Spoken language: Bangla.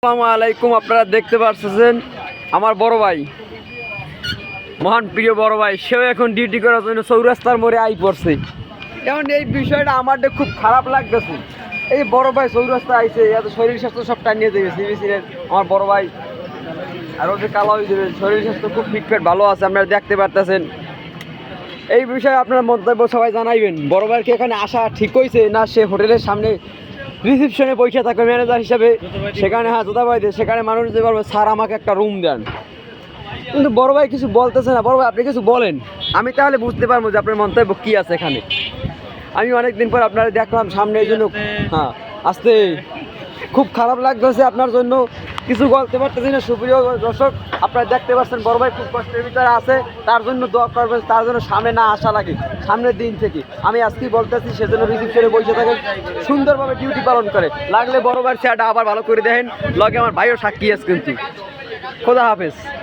আসসালামু আলাইকুম। আপনারা দেখতে পাচ্ছেন আমার বড় ভাই, মহান প্রিয় বড় ভাই, সেও এখন ডিউটি করার জন্য চৌরাস্তার মোড়ে আই পড়ছে। এখন এই বিষয়টা আমার খুব খারাপ লাগতেছে। এই বড় ভাই চৌরাস্তা আইছে, এত শরীর স্বাস্থ্য সব টানিয়ে দেবে সিবিসির আমার বড় ভাই, আর ওদের কালো হয়ে দেবে। শরীর স্বাস্থ্য খুব ফিটফেট ভালো আছে, আপনারা দেখতে পারতেছেন। এই বিষয়ে আপনার মন্তব্য সবাই জানাইবেন। বড় ভাইকে এখানে আসা ঠিক হয়েছে না সে হোটেলের সামনে রিসেপশনে পয়সা থাকবে ম্যানেজার হিসাবে, সেখানে জোতা বাইতে সেখানে মানুষ যে বলবে স্যার আমাকে একটা রুম দেন, কিন্তু বড় ভাই কিছু বলতেছে না। বড় ভাই আপনি কিছু বলেন, আমি তাহলে বুঝতে পারবো যে আপনার মন্তব্য কী আছে এখানে। আমি অনেকদিন পর আপনারা দেখলাম সামনে, এই জন্য হ্যাঁ আসতে খুব খারাপ লাগতেছে আপনার জন্য, কিছু বলতে পারতেছি না। সুপ্রিয় দর্শক, আপনারা দেখতে পাচ্ছেন বড় ভাই খুব কষ্টের ভিতরে আছে, তার জন্য দোয়া করবেন, তার জন্য সামনে না আসা লাগে। সামনের দিন থেকে আমি আজকেই বলতেছি, সেজন্য রিসিপশনে বসে থাকেন, সুন্দরভাবে ডিউটি পালন করে। লাগলে বড় ভাইয়ের চেয়ারটা আবার ভালো করে দেখেন, লগে আমার ভাইও সাক্ষী আছে কিন্তু। খোদা হাফেজ।